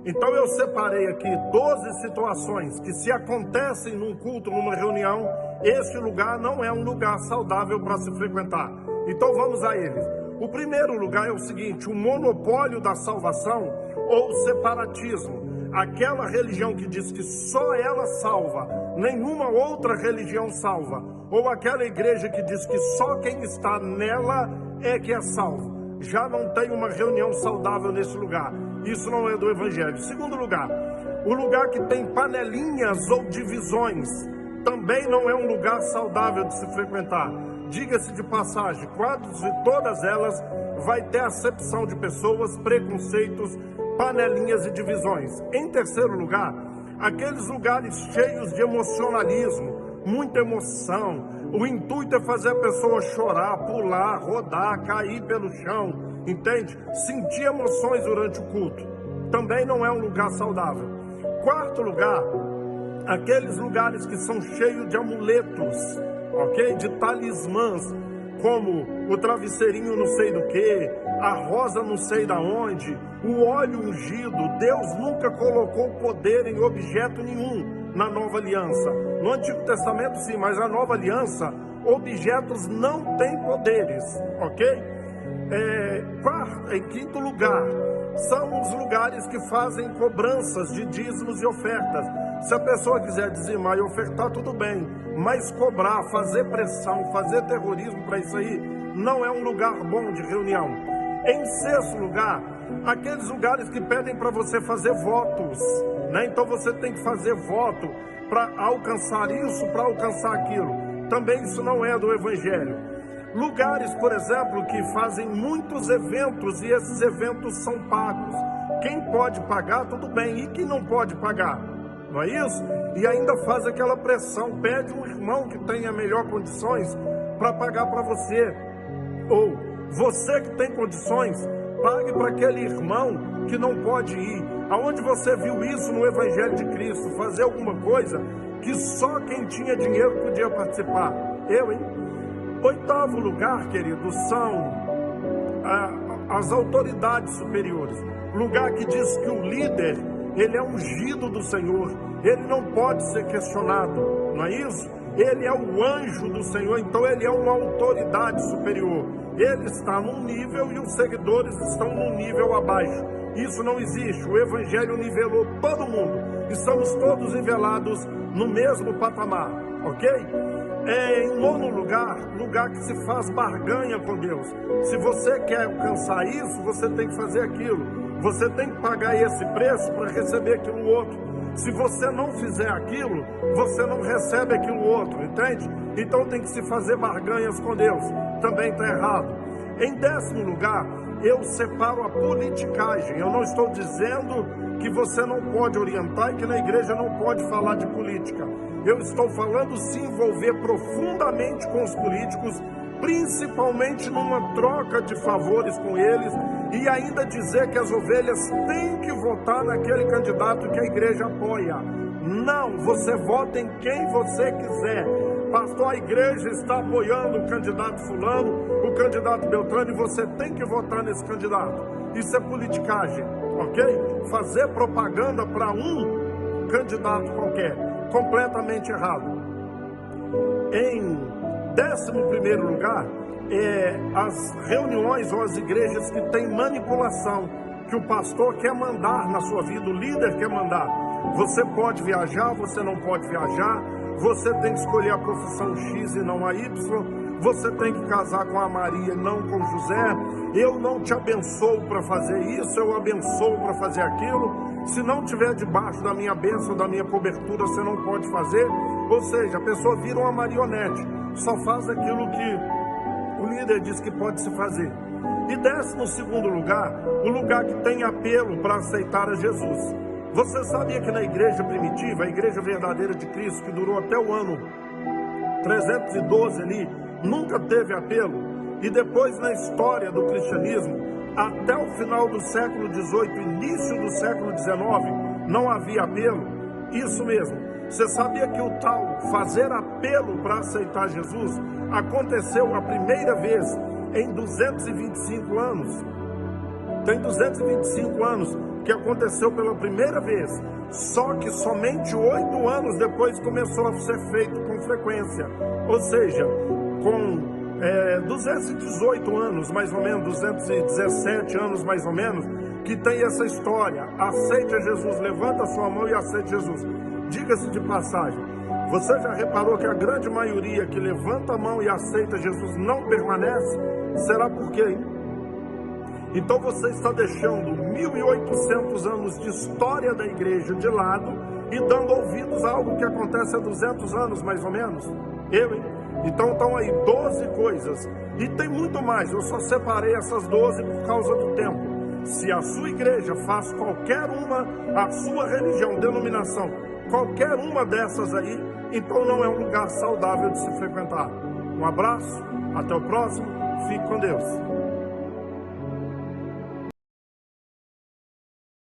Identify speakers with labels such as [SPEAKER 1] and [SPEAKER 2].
[SPEAKER 1] Então eu separei aqui 12 situações que, se acontecem num culto, numa reunião, esse lugar não é um lugar saudável para se frequentar. Então vamos a eles. O primeiro lugar é o seguinte: o monopólio da salvação ou separatismo. Aquela religião que diz que só ela salva, nenhuma outra religião salva. Ou aquela igreja que diz que só quem está nela é que é salvo. Já não tem uma reunião saudável nesse lugar. Isso não é do Evangelho. Segundo lugar, o lugar que tem panelinhas ou divisões também não é um lugar saudável de se frequentar. Diga-se de passagem, quase todas elas vai ter acepção de pessoas, preconceitos, panelinhas e divisões. Em terceiro lugar, aqueles lugares cheios de emocionalismo, muita emoção. O intuito é fazer a pessoa chorar, pular, rodar, cair pelo chão, entende? Sentir emoções durante o culto. Também não é um lugar saudável. Quarto lugar, aqueles lugares que são cheios de amuletos, ok? De talismãs, como o travesseirinho não sei do que, a rosa não sei da onde, o óleo ungido. Deus nunca colocou poder em objeto nenhum na Nova Aliança. No Antigo Testamento sim, mas na Nova Aliança, objetos não têm poderes, ok? Em quinto lugar, são os lugares que fazem cobranças de dízimos e ofertas. Se a pessoa quiser dizimar e ofertar, tudo bem, mas cobrar, fazer pressão, fazer terrorismo para isso aí, não é um lugar bom de reunião. Em sexto lugar, aqueles lugares que pedem para você fazer votos, né? Então você tem que fazer voto para alcançar isso, para alcançar aquilo. Também isso não é do Evangelho. Lugares, por exemplo, que fazem muitos eventos e esses eventos são pagos. Quem pode pagar, tudo bem, e quem não pode pagar, não é isso? E ainda faz aquela pressão, pede um irmão que tenha melhor condições para pagar para você. Ou você que tem condições, pague para aquele irmão que não pode ir. Aonde você viu isso no Evangelho de Cristo? Fazer alguma coisa que só quem tinha dinheiro podia participar. Eu, hein? Oitavo lugar, queridos, são as autoridades superiores. Lugar que diz que o líder, ele é ungido do Senhor, ele não pode ser questionado, não é isso? Ele é o anjo do Senhor, então ele é uma autoridade superior. Ele está num nível e os seguidores estão num nível abaixo. Isso não existe. O Evangelho nivelou todo mundo. Estamos todos nivelados no mesmo patamar, ok? Em nono lugar, lugar que se faz barganha com Deus. Se você quer alcançar isso, você tem que fazer aquilo. Você tem que pagar esse preço para receber aquilo outro. Se você não fizer aquilo, você não recebe aquilo outro, entende? Então tem que se fazer barganhas com Deus. Também está errado. Em décimo lugar, eu separo a politicagem. Eu não estou dizendo que você não pode orientar e que na igreja não pode falar de política. Eu estou falando se envolver profundamente com os políticos, principalmente numa troca de favores com eles, e ainda dizer que as ovelhas têm que votar naquele candidato que a igreja apoia. Não, você vota em quem você quiser. Pastor, a igreja está apoiando o candidato fulano, o candidato Beltrano, e você tem que votar nesse candidato. Isso é politicagem, ok? Fazer propaganda para um candidato qualquer, completamente errado. Em 11º lugar, as reuniões ou as igrejas que têm manipulação, que o pastor quer mandar na sua vida, o líder quer mandar. Você pode viajar, você não pode viajar, você tem que escolher a profissão X e não a Y, você tem que casar com a Maria e não com José. Eu não te abençoo para fazer isso, eu abençoo para fazer aquilo. Se não estiver debaixo da minha bênção, da minha cobertura, você não pode fazer. Ou seja, a pessoa vira uma marionete, só faz aquilo que o líder diz que pode se fazer. E 12º lugar, o lugar que tem apelo para aceitar a Jesus. Você sabia que na igreja primitiva, a igreja verdadeira de Cristo, que durou até o ano 312 ali, nunca teve apelo? E depois na história do cristianismo, até o final do século XVIII, início do século XIX, não havia apelo? Isso mesmo. Você sabia que o tal fazer apelo para aceitar Jesus aconteceu a primeira vez em 225 anos? Tem 225 anos que aconteceu pela primeira vez, só que somente 8 anos depois começou a ser feito com frequência, ou seja, com 218 anos, mais ou menos, 217 anos, mais ou menos, que tem essa história. Aceite a Jesus, levanta a sua mão e aceite Jesus. Diga-se de passagem, você já reparou que a grande maioria que levanta a mão e aceita Jesus não permanece? Será por quê, hein? Então você está deixando 1.800 anos de história da igreja de lado e dando ouvidos a algo que acontece há 200 anos, mais ou menos? Então estão aí 12 coisas. E tem muito mais, eu só separei essas 12 por causa do tempo. Se a sua igreja faz qualquer uma, a sua religião, denominação, qualquer uma dessas aí, então não é um lugar saudável de se frequentar. Um abraço, até o próximo, fique com Deus.